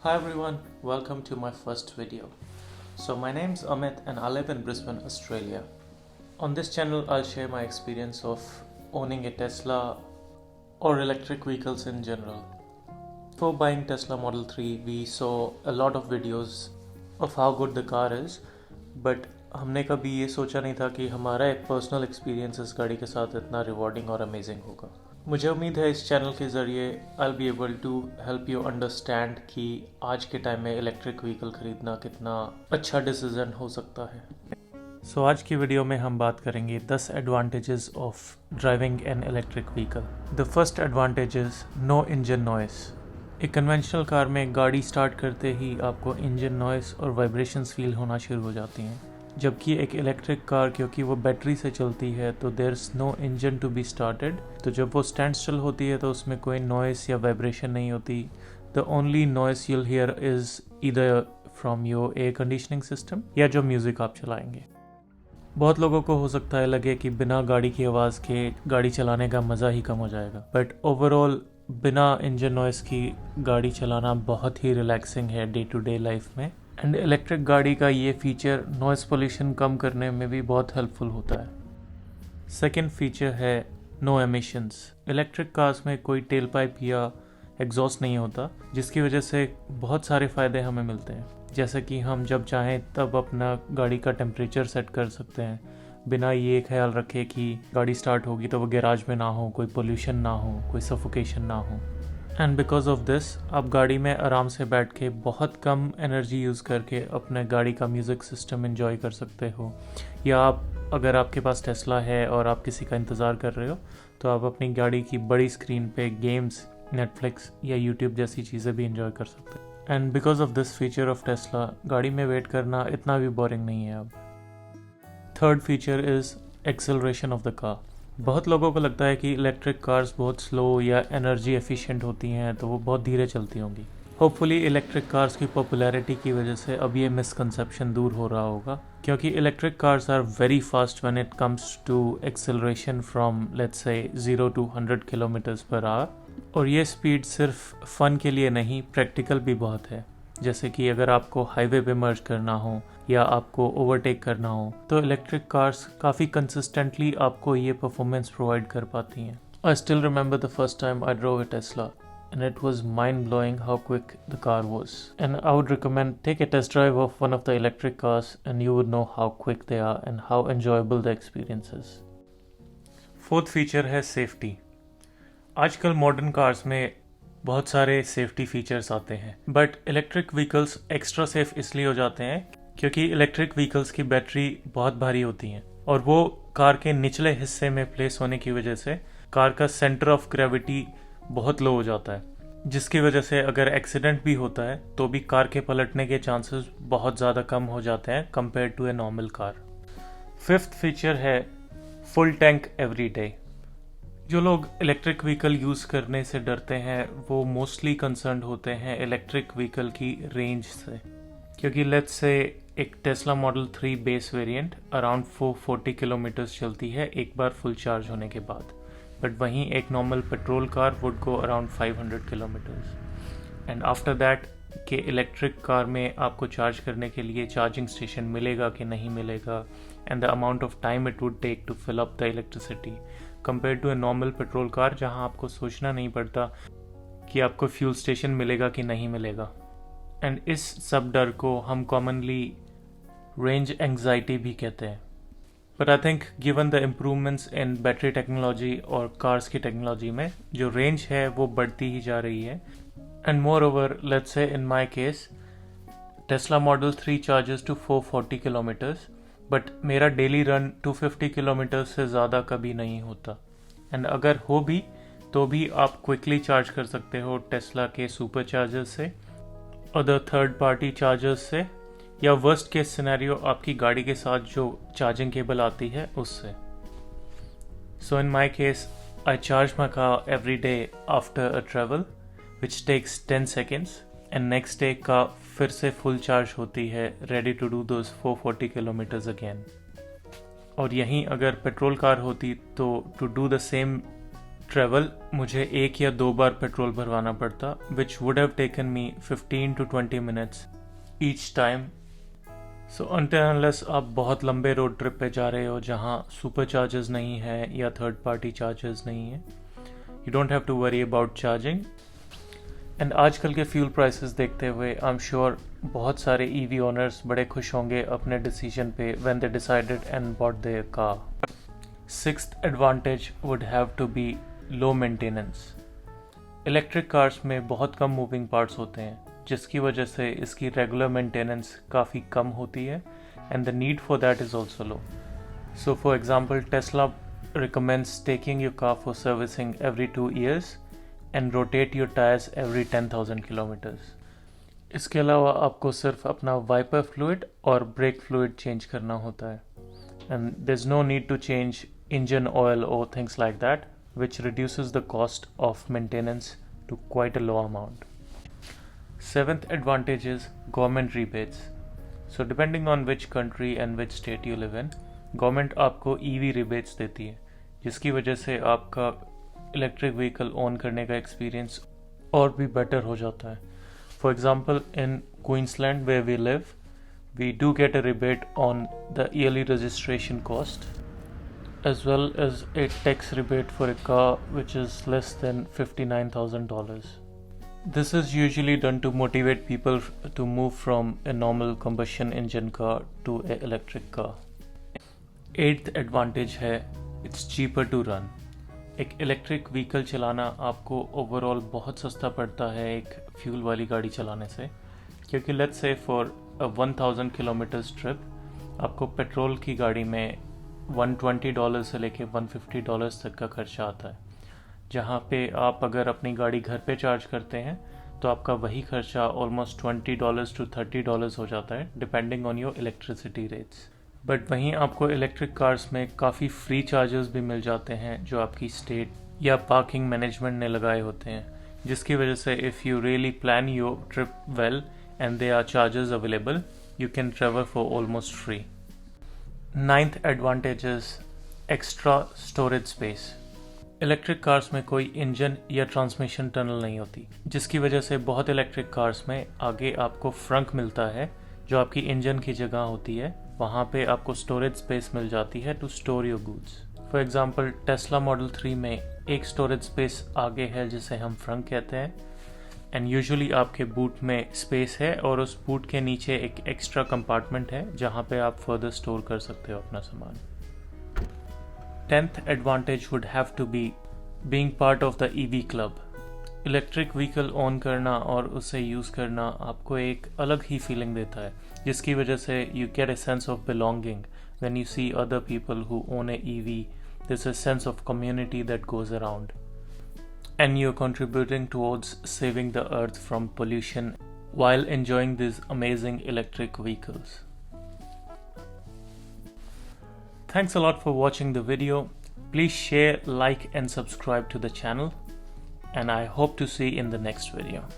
Hi everyone, welcome to my first video. So my name's Amit and I live in Brisbane, Australia. On this channel I'll share my experience of owning a Tesla or electric vehicles in general. Before buying Tesla Model 3, we saw a lot of videos of how good the car is, but हमने कभी ये सोचा नहीं था कि हमारा एक personal experience इस गाड़ी के साथ इतना रिवॉर्डिंग और अमेजिंग होगा। मुझे उम्मीद है इस चैनल के ज़रिए I be able to help you understand कि आज के टाइम में इलेक्ट्रिक व्हीकल ख़रीदना कितना अच्छा डिसीजन हो सकता है। सो आज की वीडियो में हम बात करेंगे 10 advantages of driving an electric vehicle. The first advantage is no engine noise. एक कन्वेंशनल कार में गाड़ी स्टार्ट करते ही आपको इंजन नॉइस और वाइब्रेशंस फील होना शुरू हो जाती हैं, जबकि एक इलेक्ट्रिक कार क्योंकि वो बैटरी से चलती है तो there is no engine to be started. तो जब वो स्टैंड स्टिल होती है तो उसमें कोई नॉइस या वाइब्रेशन नहीं होती। The only noise you'll here is either from your air conditioning system या जो म्यूज़िक आप चलाएंगे। बहुत लोगों को हो सकता है लगे कि बिना गाड़ी की आवाज़ के गाड़ी चलाने का मज़ा ही कम हो जाएगा, बट ओवरऑल बिना इंजन नॉइस की गाड़ी चलाना बहुत ही रिलैक्सिंग है डे टू डे लाइफ में। एंड इलेक्ट्रिक गाड़ी का ये फीचर नॉइस पोल्यूशन कम करने में भी बहुत हेल्पफुल होता है। सेकेंड फीचर है नो एमिशंस। इलेक्ट्रिक कार्स में कोई टेल पाइप या एग्जॉस्ट नहीं होता, जिसकी वजह से बहुत सारे फ़ायदे हमें मिलते हैं, जैसे कि हम जब चाहें तब अपना गाड़ी का टेम्परेचर सेट कर सकते हैं बिना ये ख्याल रखे कि गाड़ी स्टार्ट होगी तो वो गैराज में ना हो, कोई पोल्यूशन ना हो, कोई सफोकेशन ना हो। एंड बिकॉज ऑफ दिस आप गाड़ी में आराम से बैठ के बहुत कम एनर्जी यूज़ करके अपने गाड़ी का म्यूज़िक सिस्टम एंजॉय कर सकते हो, या आप अगर आपके पास टेस्ला है और आप किसी का इंतज़ार कर रहे हो तो आप अपनी गाड़ी की बड़ी स्क्रीन पे गेम्स, नेटफ्लिक्स या यूट्यूब जैसी चीज़ें भी इंजॉय कर सकते हैं। And because of this feature of Tesla गाड़ी में वेट करना इतना भी बोरिंग नहीं है अब। Third feature is acceleration of the car. बहुत लोगों को लगता है कि इलेक्ट्रिक कार्स बहुत स्लो या एनर्जी एफिशिएंट होती हैं तो वो बहुत धीरे चलती होंगी। होपफुली इलेक्ट्रिक कार्स की पॉपुलैरिटी की वजह से अब ये मिसकंसेप्शन दूर हो रहा होगा, क्योंकि electric cars are very fast when it comes to acceleration from let's say 0 to 100 kilometres per hour. और ये स्पीड सिर्फ फ़न के लिए नहीं, प्रैक्टिकल भी बहुत है। जैसे कि अगर आपको हाईवे पे मर्ज करना हो या आपको ओवरटेक करना हो तो इलेक्ट्रिक कार्स काफ़ी कंसिस्टेंटली आपको ये परफॉर्मेंस प्रोवाइड कर पाती हैं। I still remember the first time I drove a Tesla and it was mind-blowing how quick the car was. And I would recommend take a test drive of one of the electric cars and you would know how quick they are and how enjoyable the experience is. Fourth feature है safety. आजकल modern cars में बहुत सारे safety features आते हैं, but electric vehicles extra safe इसलिए हो जाते हैं क्योंकि इलेक्ट्रिक व्हीकल्स की बैटरी बहुत भारी होती हैं और वो कार के निचले हिस्से में प्लेस होने की वजह से कार का सेंटर ऑफ ग्रेविटी बहुत लो हो जाता है, जिसकी वजह से अगर एक्सीडेंट भी होता है तो भी कार के पलटने के चांसेस बहुत ज़्यादा कम हो जाते हैं compare to a normal car. Fifth feature है फुल टैंक एवरी डे। जो लोग इलेक्ट्रिक व्हीकल यूज़ करने से डरते हैं वो मोस्टली कंसर्न्ड होते हैं इलेक्ट्रिक व्हीकल की रेंज से, क्योंकि लेट्स से एक Tesla Model 3 base variant around 440 kilometres चलती है एक बार फुल चार्ज होने के बाद, बट वहीं एक normal petrol car would go around 500 kilometres. And after that कि इलेक्ट्रिक कार में आपको चार्ज करने के लिए चार्जिंग स्टेशन मिलेगा कि नहीं मिलेगा, and the amount of time it would take to fill up the electricity compare to a normal petrol car जहां आपको सोचना नहीं पड़ता कि आपको फ्यूल स्टेशन मिलेगा कि नहीं मिलेगा। एंड इस सब डर को हम कॉमनली रेंज एंग्जाइटी भी कहते हैं। But I think given the improvements in battery technology और कार्स की टेक्नोलॉजी में जो रेंज है वो बढ़ती ही जा रही है। And more over let's say in my case Tesla Model 3 charges to 440 kilometres, बट मेरा डेली रन 250 किलोमीटर से ज़्यादा कभी नहीं होता। एंड अगर हो भी तो भी आप क्विकली चार्ज कर सकते हो टेस्ला के सुपर चार्जर से, अदर थर्ड पार्टी चार्जर्स से, या वर्स्ट केस सिनेरियो आपकी गाड़ी के साथ जो चार्जिंग केबल आती है उससे। So in my case I charge my car every day after a travel which takes 10 seconds, and next day का फिर से फुल चार्ज होती है ready to do those 440 kilometres again. और यहीं अगर पेट्रोल कार होती तो to do the same travel मुझे 1 या 2 बार पेट्रोल भरवाना पड़ता, which would have taken me 15 to 20 minutes each time. So until unless आप बहुत लंबे रोड ट्रिप पे जा रहे हो जहाँ सुपर चार्जेस नहीं है या थर्ड पार्टी चार्जेस नहीं है, you don't have to worry about charging. And आजकल के फ्यूल प्राइसेस देखते हुए आई एम श्योर बहुत सारे ईवी ओनर्स बड़े खुश होंगे अपने डिसीजन पे when they decided and bought their car. Sixth advantage would have to be low maintenance. Electric cars में बहुत कम मूविंग पार्ट्स होते हैं, जिसकी वजह से इसकी रेगुलर मेंटेनेंस काफ़ी कम होती है and the need for that is also low. So for example Tesla recommends taking your car for servicing every 2 years and rotate your tires every 10,000 kilometers. इसके अलावा आपको सिर्फ अपना वाइपर फ्लूइड और ब्रेक फ्लूइड चेंज करना होता है, and there's no need to change engine oil or things like that, which reduces the cost of maintenance to quite a low amount. Seventh advantage is government rebates. So depending on which country and which state you live in, government आपको EV rebates देती है, जिसकी वजह से आपका electric vehicle own करने का experience और भी बेटर हो जाता है। For example in Queensland where we live, we do get a rebate on the yearly registration cost as well as a tax rebate for a car which is less than $59,000. This is usually done to motivate people to move from a normal combustion engine car to an electric car. Eighth advantage है it's cheaper to run. एक electric vehicle चलाना आपको overall बहुत सस्ता पड़ता है एक fuel वाली गाड़ी चलाने से, क्योंकि let's say for a 1000 kilometres trip आपको पेट्रोल की गाड़ी में $120 से लेके $150 तक का खर्चा आता है, जहाँ पे आप अगर अपनी गाड़ी घर पे चार्ज करते हैं तो आपका वही खर्चा ऑलमोस्ट $20 to $30 हो जाता है depending on your electricity rates. But वहीं आपको इलेक्ट्रिक कार्स में काफ़ी फ्री चार्जेस भी मिल जाते हैं जो आपकी स्टेट या पार्किंग मैनेजमेंट ने लगाए होते हैं, जिसकी वजह से if you really plan your trip well and there are chargers available, you can travel for almost free. Ninth advantage is extra storage space. Electric cars में कोई इंजन या ट्रांसमिशन टनल नहीं होती, जिसकी वजह से बहुत इलेक्ट्रिक कार्स में आगे आपको फ्रंक मिलता है जो आपकी इंजन की जगह होती है, वहाँ पे आपको स्टोरेज स्पेस मिल जाती है to store your goods. For example Tesla Model 3 में एक स्टोरेज स्पेस आगे है जिसे हम फ्रंक कहते हैं, एंड यूजुअली आपके बूट में स्पेस है और उस बूट के नीचे एक एक्स्ट्रा कंपार्टमेंट है जहाँ पे आप फर्दर स्टोर कर सकते हो अपना सामान। 10th advantage would have to be being part of the EV club. Electric vehicle own करना और उसे यूज़ करना आपको एक अलग ही फीलिंग देता है, जिसकी वजह से you get a sense of belonging when you see other people who own a EV. there's a sense of community that goes around, and you're contributing towards saving the earth from pollution while enjoying these amazing electric vehicles. Thanks a lot for watching the video. Please share, like and subscribe to the channel, and I hope to see you in the next video.